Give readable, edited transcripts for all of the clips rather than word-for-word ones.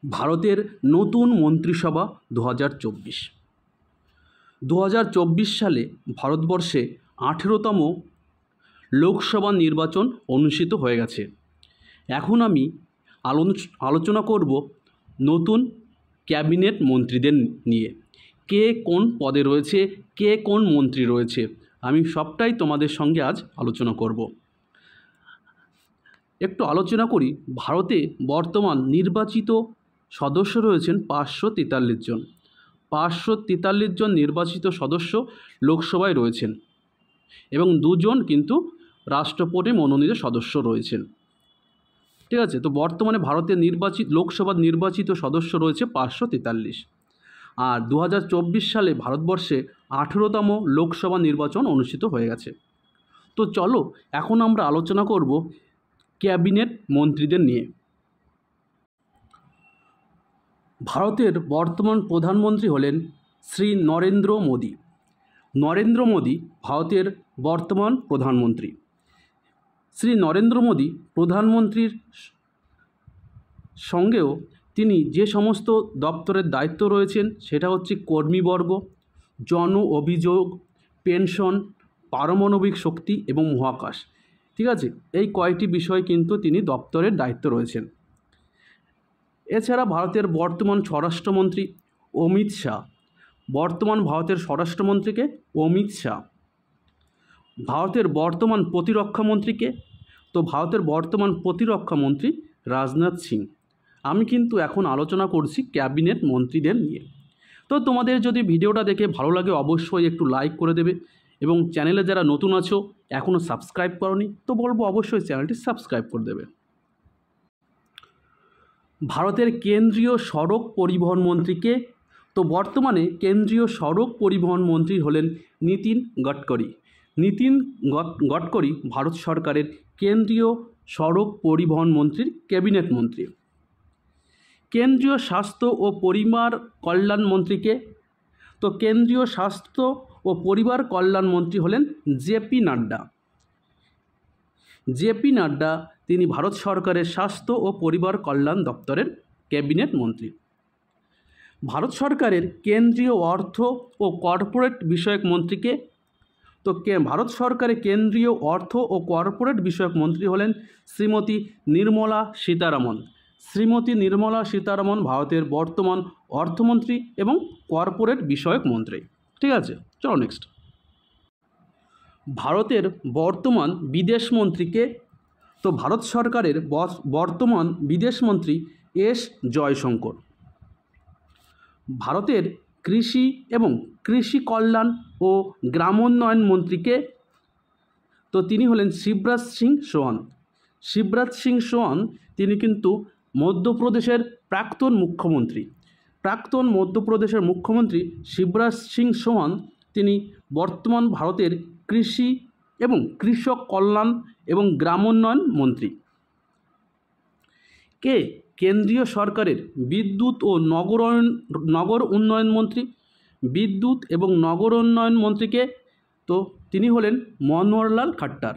ভারতের নতুন মন্ত্রিসভা 2024 সালে ভারতবর্ষে 18তম লোকসভা নির্বাচন অনুষ্ঠিত হয়ে গেছে। এখন আমি আলোচনা করব নতুন ক্যাবিনেট মন্ত্রীদের নিয়ে। কে কোন পদে রয়েছে, কে কোন মন্ত্রী রয়েছে, আমি সবটাই তোমাদের সঙ্গে আজ আলোচনা করব। একটু আলোচনা করি। ভারতে বর্তমান নির্বাচিত সদস্য রয়েছেন 543 জন। 543 জন নির্বাচিত সদস্য লোকসভায় রয়েছেন এবং 2 জন কিন্তু রাষ্ট্রপতি মনোনীত সদস্য রয়েছেন। ঠিক আছে, তো বর্তমানে ভারতের লোকসভার নির্বাচিত সদস্য রয়েছে 543। আর 2024 সালে ভারতবর্ষে 18তম লোকসভা নির্বাচন অনুষ্ঠিত হয়ে গেছে। তো চলো এখন আমরা আলোচনা করব ক্যাবিনেট মন্ত্রীদের নিয়ে। ভারতের বর্তমান প্রধানমন্ত্রী হলেন শ্রী নরেন্দ্র মোদী। নরেন্দ্র মোদী ভারতের বর্তমান প্রধানমন্ত্রী। শ্রী নরেন্দ্র মোদী প্রধানমন্ত্রীর সঙ্গেও তিনি যে সমস্ত দপ্তরের দায়িত্ব রয়েছেন সেটা হচ্ছে কর্মীবর্গ, জন অভিযোগ, পেনশন, পারমাণবিক শক্তি এবং মহাকাশ। ঠিক আছে, এই কয়টি বিষয় কিন্তু তিনি দপ্তরের দায়িত্ব রয়েছেন। এছাড়া ভারতের বর্তমান স্বরাষ্ট্রমন্ত্রী অমিত শাহ। ভারতের স্বরাষ্ট্রমন্ত্রীকে অমিত শাহ। ভারতের বর্তমান প্রতিরক্ষামন্ত্রীকে, তো ভারতের বর্তমান প্রতিরক্ষামন্ত্রী রাজনাথ সিং। আমি কিন্তু এখন আলোচনা করছি ক্যাবিনেট মন্ত্রীদের নিয়ে। তো তোমাদের যদি ভিডিওটা দেখে ভালো লাগে অবশ্যই একটু লাইক করে দেবে এবং চ্যানেলে যারা নতুন আছো এখনও সাবস্ক্রাইব করোনি তো বলবো অবশ্যই চ্যানেলটি সাবস্ক্রাইব করে দেবে। ভারতের কেন্দ্রীয় সড়ক পরিবহন মন্ত্রীকে, তো বর্তমানে কেন্দ্রীয় সড়ক পরিবহন মন্ত্রী হলেন নীতিন গডকরি। নীতিন গডকরি ভারত সরকারের কেন্দ্রীয় সড়ক পরিবহন মন্ত্রীর ক্যাবিনেট মন্ত্রী। কেন্দ্রীয় স্বাস্থ্য ও পরিবার কল্যাণ মন্ত্রীকে, তো কেন্দ্রীয় স্বাস্থ্য ও পরিবার কল্যাণ মন্ত্রী হলেন জেপি নাড্ডা। জেপি নাড্ডা তিনি ভারত সরকারের স্বাস্থ্য ও পরিবার কল্যাণ দপ্তরের ক্যাবিনেট মন্ত্রী। ভারত সরকারের কেন্দ্রীয় অর্থ ও কর্পোরেট বিষয়ক মন্ত্রীকে, তো ভারত সরকারের কেন্দ্রীয় অর্থ ও কর্পোরেট বিষয়ক মন্ত্রী হলেন শ্রীমতী নির্মলা সীতারামন। শ্রীমতী নির্মলা সীতারামন ভারতের বর্তমান অর্থমন্ত্রী এবং কর্পোরেট বিষয়ক মন্ত্রী। ঠিক আছে, চলো নেক্সট। ভারতের বর্তমান বিদেশ মন্ত্রীকে, তো ভারত সরকারের বর্তমান বিদেশমন্ত্রী এস জয়শঙ্কর। ভারতের কৃষি এবং কৃষি কল্যাণ ও গ্রামোন্নয়ন মন্ত্রীকে, তো তিনি হলেন শিবরাজ সিং চৌহান। শিবরাজ সিং চৌহান তিনি কিন্তু মধ্যপ্রদেশের প্রাক্তন মধ্যপ্রদেশের মুখ্যমন্ত্রী শিবরাজ সিং চৌহান তিনি বর্তমান ভারতের কৃষি এবং কৃষক কল্যাণ এবং গ্রামোন্নয়ন মন্ত্রী। কে কেন্দ্রীয় সরকারের বিদ্যুৎ ও নগর উন্নয়ন মন্ত্রী। বিদ্যুৎ এবং নগর উন্নয়ন মন্ত্রীকে, তো তিনি হলেন মনোহরলাল খাট্টার।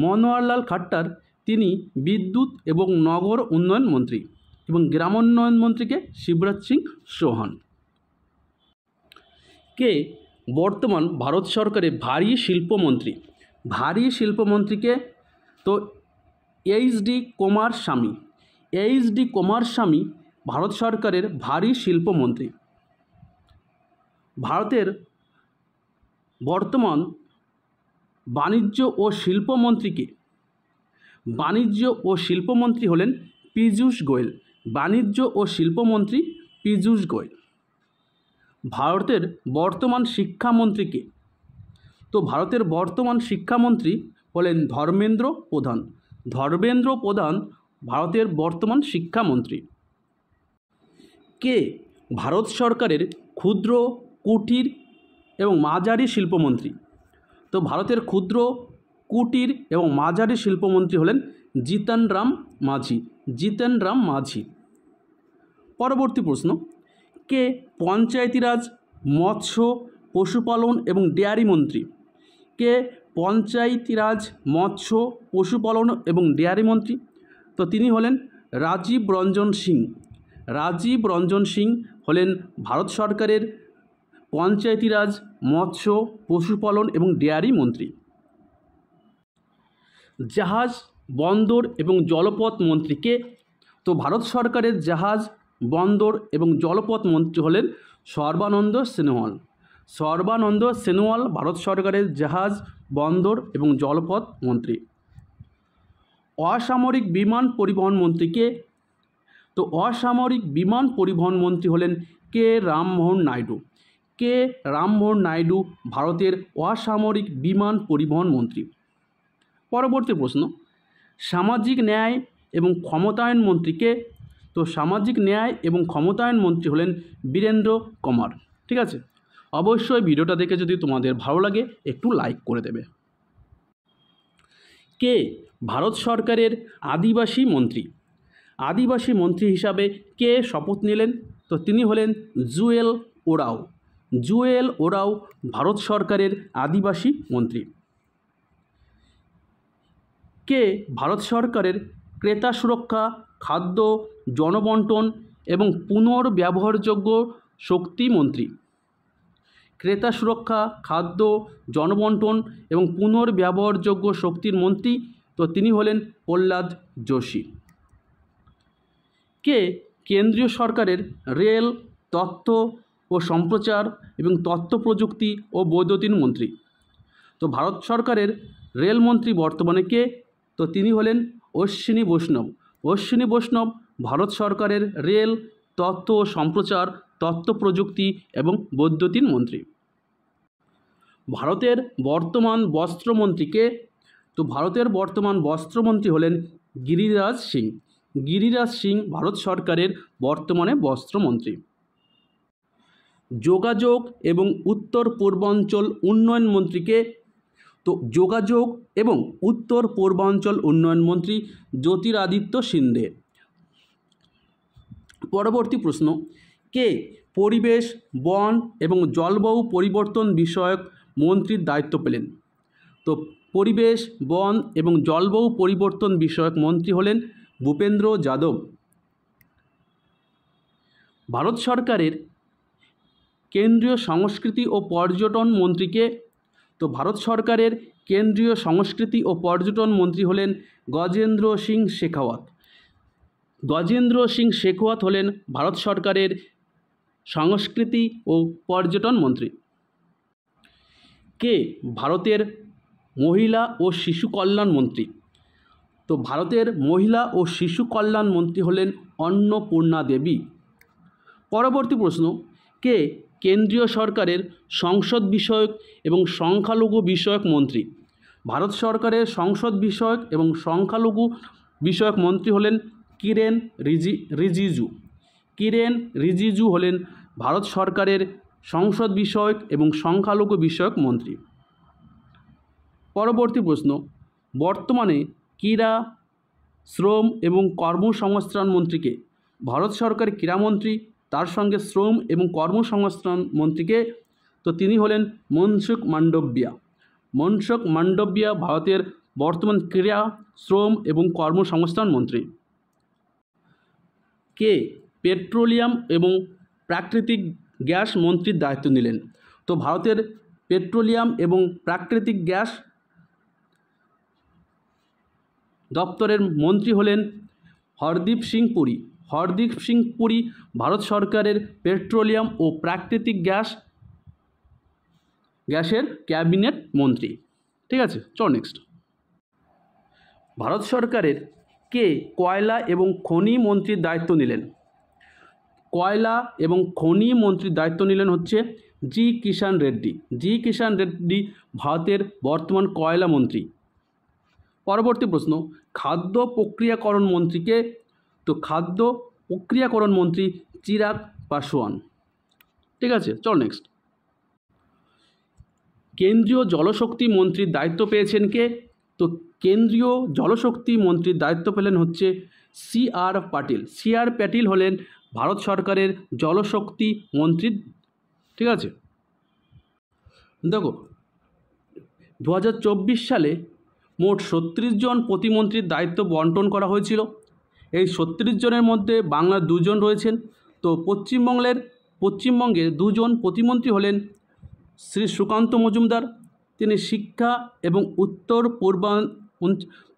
মনোহরলাল খাট্টার তিনি বিদ্যুৎ এবং নগর উন্নয়ন মন্ত্রী এবং গ্রামোন্নয়ন মন্ত্রীকে শিবরাজ সিং চৌহান। কে বর্তমান ভারত সরকারের ভারী শিল্পমন্ত্রী। ভারী শিল্পমন্ত্রীকে, তো এইচ.ডি. কুমারস্বামী। এইচ.ডি. কুমারস্বামী ভারত সরকারের ভারী শিল্পমন্ত্রী। ভারতের বর্তমান বাণিজ্য ও শিল্পমন্ত্রীকে, বাণিজ্য ও শিল্পমন্ত্রী হলেন পীযূষ গোয়েল। বাণিজ্য ও শিল্পমন্ত্রী পীযূষ গোয়েল। ভারতের বর্তমান শিক্ষামন্ত্রীকে, তো ভারতের বর্তমান শিক্ষামন্ত্রী হলেন ধর্মেন্দ্র প্রধান। ধর্মেন্দ্র প্রধান ভারতের বর্তমান শিক্ষামন্ত্রী। কে ভারত সরকারের ক্ষুদ্র, কুটির এবং মাঝারি শিল্পমন্ত্রী। তো ভারতের ক্ষুদ্র, কুটির এবং মাঝারি শিল্পমন্ত্রী হলেন জিতন রাম মাঝি। জিতন রাম মাঝি। পরবর্তী প্রশ্ন, কে পঞ্চায়েতিরাজ, মৎস্য, পশুপালন এবং ডেয়ারি মন্ত্রী। কে পঞ্চায়েতিরাজ, মৎস্য, পশুপালন এবং ডেয়ারি মন্ত্রী, তো তিনি হলেন রাজীব রঞ্জন সিং। রাজীব রঞ্জন সিং হলেন ভারত সরকারের পঞ্চায়েতি রাজ, মৎস্য, পশুপালন এবং ডেয়ারি মন্ত্রী। জাহাজ, বন্দর এবং জলপথ মন্ত্রীকে? তো ভারত সরকারের জাহাজ, বন্দর এবং জলপথ মন্ত্রী হলেন সর্বানন্দ সোনোয়াল। সর্বানন্দ সোনোয়াল ভারত সরকারের জাহাজ, বন্দর এবং জলপথ মন্ত্রী। অসামরিক বিমান পরিবহন মন্ত্রীকে? তো অসামরিক বিমান পরিবহন মন্ত্রী হলেন কে রামমোহন নাইডু। কে রামমোহন নাইডু ভারতের অসামরিক বিমান পরিবহন মন্ত্রী। পরবর্তী প্রশ্ন, সামাজিক ন্যায় এবং ক্ষমতায়ন মন্ত্রীকে? তো সামাজিক ন্যায় এবং ক্ষমতায়ন মন্ত্রী হলেন বীরেন্দ্র কুমার। ঠিক আছে, অবশ্যই ভিডিওটা দেখে যদি তোমাদের ভালো লাগে একটু লাইক করে দেবে। কে ভারত সরকারের আদিবাসী মন্ত্রী? আদিবাসী মন্ত্রী হিসাবে কে শপথ নিলেন? তো তিনি হলেন জুয়েল ওরাও। জুয়েল ওরাও ভারত সরকারের আদিবাসী মন্ত্রী। কে ভারত সরকারের ক্রেতা সুরক্ষা, খাদ্য, জনবন্টন এবং পুনর্ব্যবহারযোগ্য শক্তি মন্ত্রী? ক্রেতা সুরক্ষা, খাদ্য, জনবন্টন এবং পুনর্ব্যবহারযোগ্য শক্তির মন্ত্রী? তো তিনি হলেন প্রহ্লাদ যোশী। কে কেন্দ্রীয় সরকারের রেল, তথ্য ও সম্প্রচার এবং তথ্য প্রযুক্তি ও বৈদ্যুতিন মন্ত্রী? তো ভারত সরকারের রেলমন্ত্রী বর্তমানে কে? তো তিনি হলেন অশ্বিনী বৈষ্ণব। অশ্বিনী বৈষ্ণব ভারত সরকারের রেল, তথ্য ও সম্প্রচার, তথ্য প্রযুক্তি এবং বৈদ্যুতিন মন্ত্রী। ভারতের বর্তমান বস্ত্রমন্ত্রীকে? তো ভারতের বর্তমান বস্ত্রমন্ত্রী হলেন গিরিরাজ সিং। গিরিরাজ সিং ভারত সরকারের বর্তমানে বস্ত্রমন্ত্রী। যোগাযোগ এবং উত্তর পূর্বাঞ্চল উন্নয়ন মন্ত্রীকে? তো যোগাযোগ এবং উত্তর পূর্বাঞ্চল উন্নয়ন মন্ত্রী জ্যোতিরাদিত্য সিন্ধে। পরবর্তী প্রশ্ন, কে পরিবেশ, বন এবং জলবায়ু পরিবর্তন বিষয়ক মন্ত্রীর দায়িত্ব পেলেন? তো পরিবেশ, বন এবং জলবায়ু পরিবর্তন বিষয়ক মন্ত্রী হলেন ভূপেন্দ্র যাদব। ভারত সরকারের কেন্দ্রীয় সংস্কৃতি ও পর্যটন মন্ত্রীকে? তো ভারত সরকারের কেন্দ্রীয় সংস্কৃতি ও পর্যটন মন্ত্রী হলেন গজেন্দ্র সিং শেখাওয়াত। গজেন্দ্র সিং শেখাওয়াত হলেন ভারত সরকারের সংস্কৃতি ও পর্যটন মন্ত্রী। কে ভারতের মহিলা ও শিশু কল্যাণ মন্ত্রী? তো ভারতের মহিলা ও শিশু কল্যাণ মন্ত্রী হলেন অন্নপূর্ণা দেবী। পরবর্তী প্রশ্ন, কে কেন্দ্রীয় সরকারের সংসদ বিষয়ক এবং সংখ্যালঘু বিষয়ক মন্ত্রী? ভারত সরকারের সংসদ বিষয়ক এবং সংখ্যালঘু বিষয়ক মন্ত্রী হলেন কিরেন রিজিজু। কিরেন রিজিজু হলেন ভারত সরকারের সংসদ বিষয়ক এবং সংখ্যালঘু বিষয়ক মন্ত্রী। পরবর্তী প্রশ্ন, বর্তমানে ক্রীড়া, শ্রম এবং কর্মসংস্থান মন্ত্রীকে? ভারত সরকারের ক্রীড়ামন্ত্রী, তার সঙ্গে শ্রম এবং কর্মসংস্থান মন্ত্রীকে? তো তিনি হলেন মনসুখ মান্ডভিয়া। মনসুখ মান্ডভিয়া ভারতের বর্তমান ক্রীড়া, শ্রম এবং কর্মসংস্থান মন্ত্রী। কে পেট্রোলিয়াম এবং প্রাকৃতিক গ্যাস মন্ত্রীর দায়িত্ব নিলেন? তো ভারতের পেট্রোলিয়াম এবং প্রাকৃতিক গ্যাস দপ্তরের মন্ত্রী হলেন হরদীপ সিং পুরী। হরদীপ সিং পুরী ভারত সরকারের পেট্রোলিয়াম ও প্রাকৃতিক গ্যাসের ক্যাবিনেট মন্ত্রী। ঠিক আছে, চল নেক্সট। ভারত সরকারের কে কয়লা এবং খনি মন্ত্রীর দায়িত্ব নিলেন? কয়লা এবং খনি মন্ত্রীর দায়িত্ব নিলেন হচ্ছে জি কিষাণ রেড্ডি। জি কিষাণ রেড্ডি ভারতের বর্তমান কয়লা মন্ত্রী। পরবর্তী প্রশ্ন, খাদ্য প্রক্রিয়াকরণ মন্ত্রীকে? তো খাদ্য প্রক্রিয়াকরণ মন্ত্রী চিরাগ পাসওয়ান। ঠিক আছে, চল নেক্সট। কেন্দ্রীয় জলশক্তি মন্ত্রীর দায়িত্ব পেয়েছেন কে? তো কেন্দ্রীয় জলশক্তি মন্ত্রীর দায়িত্ব পেলেন হচ্ছে CR পাটিল। CR পাটিল হলেন ভারত সরকারের জলশক্তি মন্ত্রী। ঠিক আছে, দেখো 2024 সালে মোট 36 জন প্রতিমন্ত্রীর দায়িত্ব বন্টন করা হয়েছিল। এই 36 জনের মধ্যে বাংলার 2 জন রয়েছেন। তো পশ্চিমবঙ্গের 2 জন প্রতিমন্ত্রী হলেন শ্রী সুকান্ত মজুমদার, তিনি শিক্ষা এবং উত্তর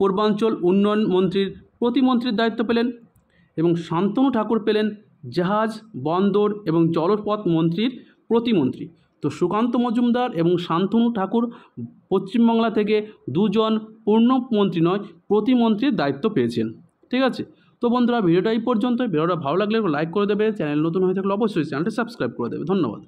পূর্বাঞ্চল উন্নয়ন মন্ত্রীর প্রতিমন্ত্রীর দায়িত্ব পেলেন, এবং শান্তনু ঠাকুর পেলেন জাহাজ, বন্দর এবং জলপথ মন্ত্রীর প্রতিমন্ত্রী। তো সুকান্ত মজুমদার এবং শান্তনু ঠাকুর পশ্চিমবাংলা থেকে 2 জন পূর্ণমন্ত্রী নয়, প্রতিমন্ত্রীর দায়িত্ব পেয়েছেন। ঠিক আছে, তো বন্ধুরা ভিডিওটা এই পর্যন্ত। ভিডিওটা ভালো লাগলে লাইক করে দেবে, চ্যানেল নতুন হয়ে থাকলে অবশ্যই চ্যানেলটা সাবস্ক্রাইব করে দেবে। ধন্যবাদ।